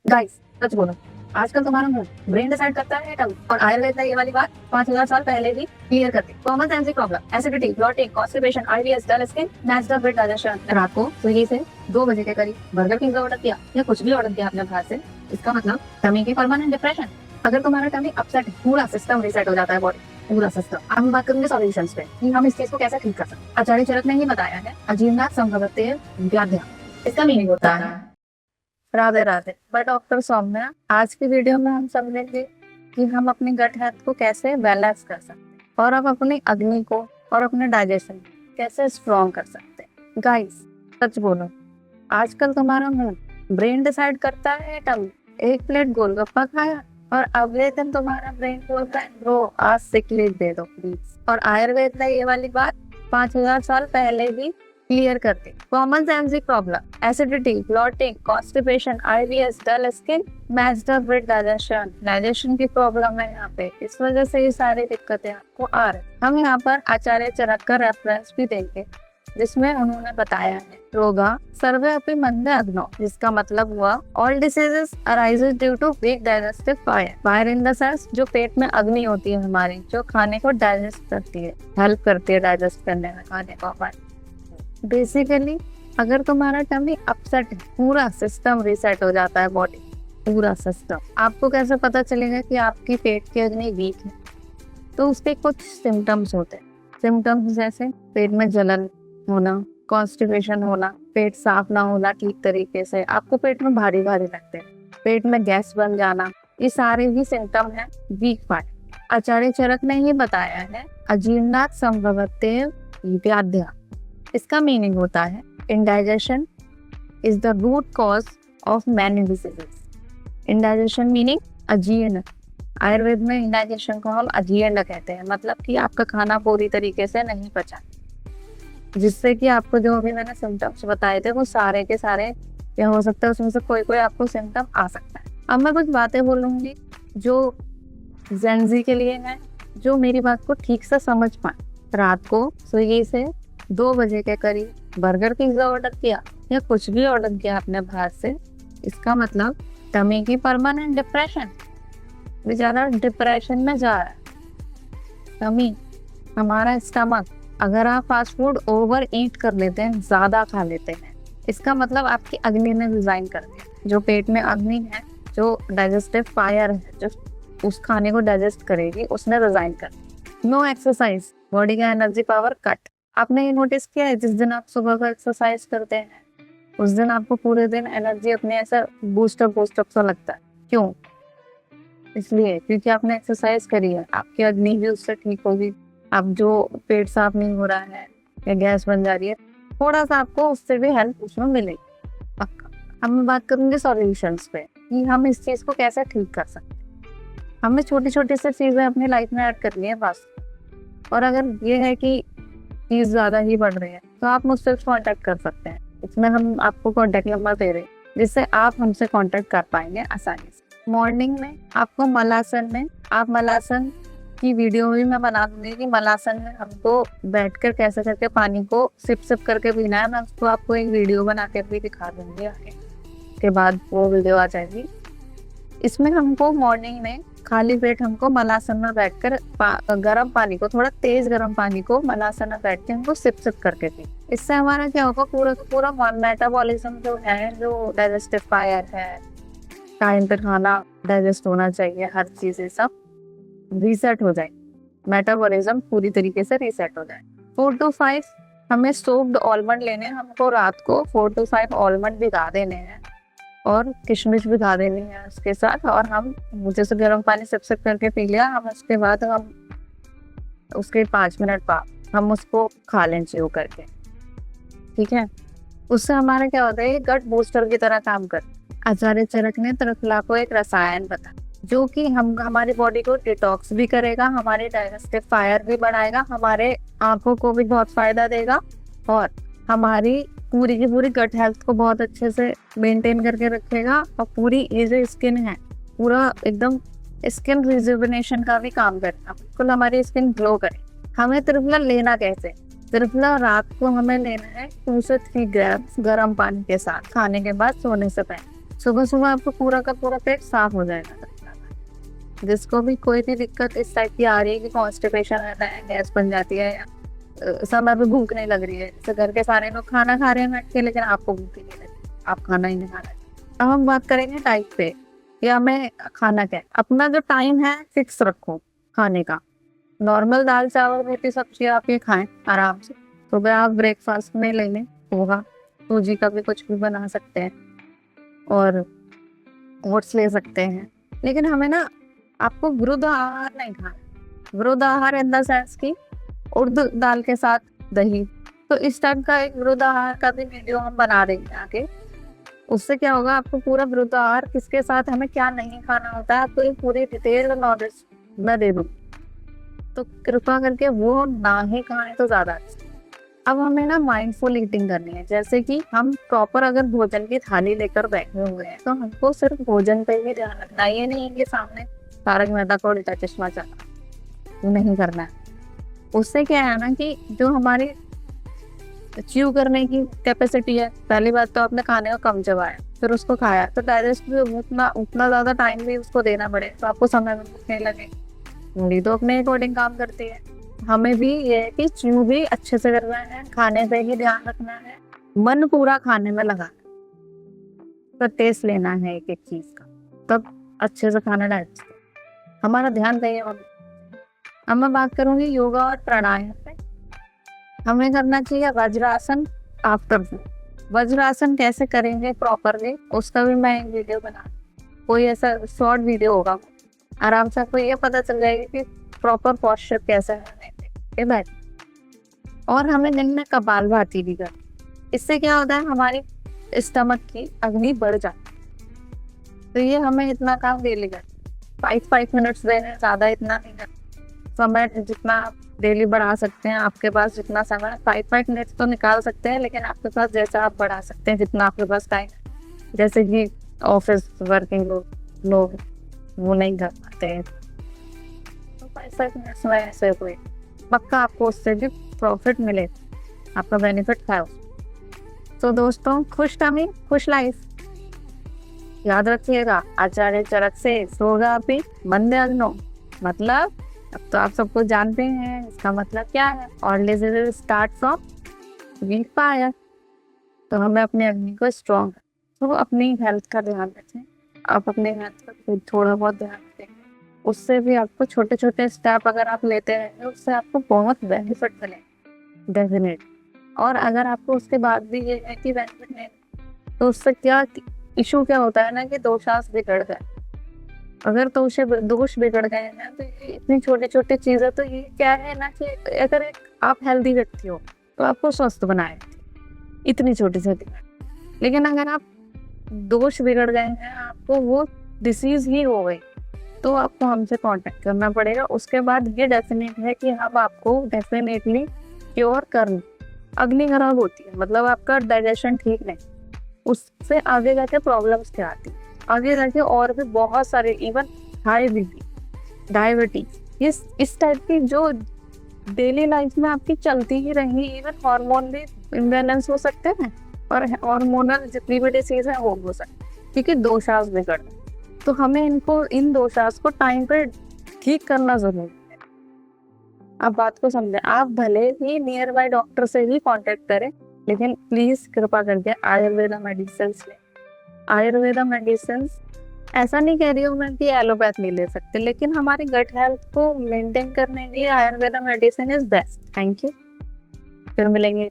Guys सच बोलो, आजकल तुम्हारा मूड ब्रेन डिसाइड करता है टंग, और आयुर्वेद ने ये वाली बात 5000 साल पहले भी क्लियर कर दी। Common sense problem, acidity, bloating, constipation, IBS, dull skin, matched up with digestion. रात को स्विगी से 2 बजे के करीब बर्गर पिज्जा ऑर्डर किया या कुछ भी ऑर्डर किया अपने बाहर से, इसका मतलब टमी की परमानेंट डिप्रेशन। अगर तुम्हारा टमी अपसेट, पूरा सिस्टम रीसेट हो जाता है, बॉडी पूरा सिस्टम। अब हम बात करेंगे सॉल्यूशंस पे कि हम इस चीज को कैसे ठीक कर सकते हैं। आचार्य चरक ने ही बताया है, अजीर्णात संभवते व्याध्या। इसका मीनिंग होता है राधे राधे। पर डॉक्टर सौम्या, आज की वीडियो में हम समझेंगे कि हम अपनी गट हेल्थ को कैसे बैलेंस कर सकते हैं और अब अपनी अग्नि को और अपने डाइजेशन कैसे स्ट्रॉन्ग कर सकते हैं। गाइस सच बोलो, आजकल तुम्हारा मूड ब्रेन डिसाइड करता है टमी। एक प्लेट गोलगप्पा खाया और अगले दिन तुम्हारा ब्रेन बोलता है ब्रो आज सिक लीव दे दो प्लीज। और आयुर्वेद ने ये वाली बात 5000 साल पहले भी क्लियर करते। Common sense problem, acidity, bloating, constipation, IBS, dull skin, matched up with digestion. Digestion की प्रॉब्लम है यहाँ पे, इस वजह से ये सारी दिक्कतें आपको आ रही। हम यहाँ पर आचार्य चरक का रेफरेंस भी देंगे जिसमें उन्होंने बताया है रोगा सर्वे अपि मंदे अग्नो, जिसका मतलब हुआ all diseases arises due to weak digestive fire. Fire in the sense जो पेट में अग्नि होती है हमारी, जो खाने को डाइजेस्ट करती है, हेल्प करती है डाइजेस्ट करने में खाने को हमारे। बेसिकली अगर तुम्हारा टमी अपसेट है, पूरा सिस्टम रीसेट हो जाता है, बॉडी पूरा सिस्टम। आपको कैसे पता चलेगा कि आपकी पेट की अग्नि वीक है? तो उसके कुछ सिम्टम्स होते हैं। सिम्टम्स जैसे पेट में जलन होना, कॉन्स्टिपेशन होना, पेट साफ ना होना ठीक तरीके से, आपको पेट में भारी भारी लगते हैं, पेट में गैस बन जाना, ये सारे ही सिम्टम है वीक पार्ट। आचार्य चरक ने ही बताया है अजीर्णात संभवते व्याध्या। इसका मीनिंग होता है indigestion is the root cause of many diseases. Indigestion meaning अजीर्ण। आयुर्वेद में इंडाइजेशन को हम अजीर्ण कहते हैं, मतलब कि आपका खाना पूरी तरीके से नहीं पचा, जिससे कि आपको जो भी मैंने सिम्टम्स बताए थे वो सारे के सारे, या हो सकता है उसमें से कोई कोई आपको सिम्टम आ सकता है। अब मैं कुछ बातें बोलूंगी जो जेंजी के लिए है, जो मेरी बात को ठीक से समझ पाए। रात को स्विगी से 2 बजे के करीब बर्गर पिज्जा ऑर्डर किया या कुछ भी ऑर्डर किया अपने बाहर से, इसका मतलब टमी की परमानेंट डिप्रेशन। बेचारा डिप्रेशन में जा रहा है टमी। हमारा स्टमक, अगर आप फास्ट फूड ओवर ईट कर लेते हैं, ज्यादा खा लेते हैं, इसका मतलब आपकी अग्नि ने डिजाइन कर दिया। जो पेट में अग्नि है, जो डाइजेस्टिव फायर है, जो उस खाने को डाइजेस्ट करेगी, उसने डिजाइन कर दिया। नो एक्सरसाइज, बॉडी का एनर्जी पावर कट। आपने ये नोटिस किया है, जिस दिन आप सुबह का एक्सरसाइज करते हैं उस दिन आपको पूरे दिन एनर्जी अपने ऐसा बूस्टअप सा लगता है। क्यों? इसलिए क्योंकि आपने एक्सरसाइज करी है, आपकी अग्नि भी उससे ठीक होगी। अब जो पेट साफ नहीं हो रहा है या गैस बन जा रही है, थोड़ा सा आपको उससे भी हेल्प उसमें मिलेगी पक्का। अब मैं बात करूंगी सॉल्यूशंस पे कि हम इस चीज को कैसे ठीक कर सकते हैं। हमें छोटी छोटी सी चीजें अपनी लाइफ में ऐड करनी है बस। और अगर ये है कि चीज ज्यादा ही बढ़ रही है तो आप मुझसे कांटेक्ट कर सकते हैं। इसमें हम आपको कांटेक्ट नंबर दे रहे हैं जिससे आप हमसे कांटेक्ट कर पाएंगे आसानी से। मॉर्निंग में आपको मलासन में, आप मलासन की वीडियो भी मैं बना दूंगी कि मलासन में हमको बैठकर कैसे करके पानी को सिप सिप करके पीना है। मैं उसको आपको एक वीडियो बना के भी दिखा दूंगी आगे के बाद, वो वीडियो आ जाएगी। इसमें हमको मॉर्निंग में खाली पेट हमको मलासन में बैठकर गर्म पानी को, थोड़ा तेज गर्म पानी को मलासन में बैठ के हमको सिप सिप करके पी। इससे हमारा क्या होगा, पूरा मेटाबॉलिज्म जो है, जो डाइजेस्टिव फायर है, टाइम पे खाना डाइजेस्ट होना चाहिए, हर चीज ये सब रीसेट हो जाए, मेटाबॉलिज्म पूरी तरीके से रीसेट हो जाए। 4 to 5 हमें सोक्ड आलमंड लेने हैं। हमको रात को 4 to 5 आलमंड भिगा देने हैं और किशमिश भिगा देनी है उसके साथ, और हम जैसे गर्म पानी सिप सिप करके पी लिया, हम उसके बाद हम उसके 5 मिनट बाद हम उसको खा लें च्यू करके, ठीक है। उससे हमारा क्या होता है, गट बूस्टर की तरह काम करता है। आचार्य चरक ने त्रिफला को एक रसायन बताया जो कि हमारी बॉडी को डिटॉक्स भी करेगा, हमारे डाइजेस्टिव फायर भी बढ़ाएगा, हमारे आंखों को भी बहुत फायदा देगा, और हमारी पूरी की पूरी गट हेल्थ को बहुत अच्छे से मेंटेन करके रखेगा। और पूरी ये जो स्किन है, पूरा एकदम स्किन रिजुविनेशन का भी काम करेगा, बिल्कुल हमारी स्किन ग्लो करे। हमें त्रिफला लेना कैसे? त्रिफला रात को हमें लेना है 2 से 3 ग्राम गर्म पानी के साथ, खाने के बाद सोने से पहले। सुबह सुबह आपको पूरा का पूरा पेट साफ हो जाएगा। जिसको भी कोई भी दिक्कत इस टाइप की आ रही है कि कॉन्स्टिपेशन रहता है, गैस बन जाती है, या समय पे भूख नहीं लग रही है, जैसे घर के सारे लोग खाना खा रहे हैं बैठ के लेकिन आपको भूख ही नहीं लगी, आप खाना ही नहीं खा रहे। अब हम बात करेंगे टाइप पे, या हमें खाना क्या है। अपना जो टाइम है फिक्स रखो खाने का। नॉर्मल दाल चावल रोटी सब्जी आप ये खाएं आराम से। सुबह आप ब्रेकफास्ट में ले लें पोहा, सूजी का भी कुछ भी बना सकते हैं, और ओट्स ले सकते हैं। लेकिन हमें ना, आपको विरुद्ध आहार नहीं खाना। विरुद्ध आहार इन द सेंस की उर्द दाल के साथ दही, तो इस टाइप का एक विरुद्ध आहार का भी वीडियो हम बना देंगे आगे। उससे क्या होगा, आपको पूरा विरुद्ध आहार किसके साथ हमें क्या नहीं खाना होता है, आपको एक पूरी डिटेल नॉलेज मैं दे दूँ, तो कृपा करके वो ना ही खाएं तो ज्यादा अच्छा। अब हमें ना माइंडफुल ईटिंग करनी है, जैसे कि हम प्रॉपर अगर भोजन की थाली लेकर बैठे हुए हैं तो हमको सिर्फ भोजन पे ही ध्यान रखना है। ये नहीं कि सामने तारक मेहता का उल्टा चश्मा चला, वो नहीं करना है। उससे क्या है ना कि जो हमारी च्यू करने की कैपेसिटी है, पहली बात तो आपने खाने को कम चबाया, फिर उसको खाया, तो डाइजेस्ट भी उतना ज्यादा टाइम भी उसको देना पड़े, तो आपको समय में भूख नहीं लगे। मूडी तो अपने अकॉर्डिंग काम करती है। हमें भी ये है कि च्यू भी अच्छे से करना है, खाने पे ही ध्यान रखना है, मन पूरा खाने में लगाना, तो टेस्ट लेना है एक एक चीज का, तब अच्छे से खाना डाइजेस्ट हमारा ध्यान चाहिए। और अब मैं बात करूंगी योगा और प्राणायाम पे। हमें करना चाहिए वज्रासन आफ्टर फूड। वज्रासन कैसे करेंगे प्रॉपरली, उसका भी मैं एक वीडियो बना, कोई ऐसा शॉर्ट वीडियो होगा, आराम से आपको ये पता चल जाएगा कि प्रॉपर पॉस्चर कैसा है बैठ। और हमें दिन में कपालभाति भी कर, इससे क्या होता है, हमारी स्टमक की अग्नि बढ़ जाती है। तो ये हमें इतना काम डेली कर 5 मिनट्स देने, ज्यादा इतना नहीं कर। समय जितना आप डेली बढ़ा सकते हैं, आपके पास जितना समय 5 मिनट्स तो निकाल सकते हैं, लेकिन आपके पास जैसा आप बढ़ा सकते हैं जितना आपके पास टाइम है। जैसे कि ऑफिस वर्किंग लोग वो नहीं कर पाते हैं, तो 5 मिनट्स में ऐसे कोई पक्का आपको उससे भी प्रॉफिट मिले, आपका बेनिफिट था। तो दोस्तों, खुश टमी खुश लाइफ याद रखिएगा। आचार्य चरक से सोगा भी मंदे अग्नो, मतलब अब तो आप सबको जानते हैं इसका मतलब क्या है। और leisure start from weak fire, तो हमें अपने अग्नि को स्ट्रॉन्ग, तो अपनी हेल्थ का ध्यान रखें। आप अपने हेल्थ का थोड़ा बहुत ध्यान रखें, उससे भी आपको छोटे छोटे स्टेप अगर आप लेते रहेंगे, उससे आपको बहुत बेनिफिट मिलेगा डेफिनेट। और अगर आपको उसके बाद भी ये है कि बेनिफिट नहीं, तो उससे क्या इशू क्या होता है ना कि दोषास बिगड़ गए। अगर तो उसे दोष बिगड़ गए ना, तो इतनी छोटी छोटी चीजें, तो ये क्या है ना कि अगर आप हेल्दी व्यक्ति हो तो आपको स्वस्थ बनाए इतनी छोटी छोटी। लेकिन अगर आप दोष बिगड़ गए हैं, आपको वो डिसीज ही हो गई, तो आपको हमसे कांटेक्ट करना पड़ेगा। उसके बाद ये डेफिनेट है कि हम आपको डेफिनेटली क्योर कर। अग्नि खराब होती है मतलब आपका डाइजेशन ठीक नहीं, उससे आगे जाके प्रॉब्लम्स क्या आती है, आगे जाके और भी बहुत सारे, इवन हाई बीपी, डायबिटीज, ये इस टाइप की जो डेली लाइफ में आपकी चलती ही रहेंगी। इवन हार्मोन भी इम्बैलेंस हो सकते हैं, और हार्मोनल जितनी भी डिसीज है वो हो सकती है, क्योंकि दोषास बिगड़ गए। तो हमें इन दोषास को टाइम पर ठीक करना जरूरी है। आप बात को समझें। आप भले ही नियर बाय डॉक्टर से ही कांटेक्ट करें, लेकिन प्लीज कृपा करके आयुर्वेदा मेडिसिन लें। आयुर्वेदा मेडिसिन, ऐसा नहीं कह रही हूँ मैं कि एलोपैथ नहीं ले सकते, लेकिन हमारी गट हेल्थ को मेंटेन करने के लिए Ayurveda medicine is best. Thank you, फिर मिलेंगे।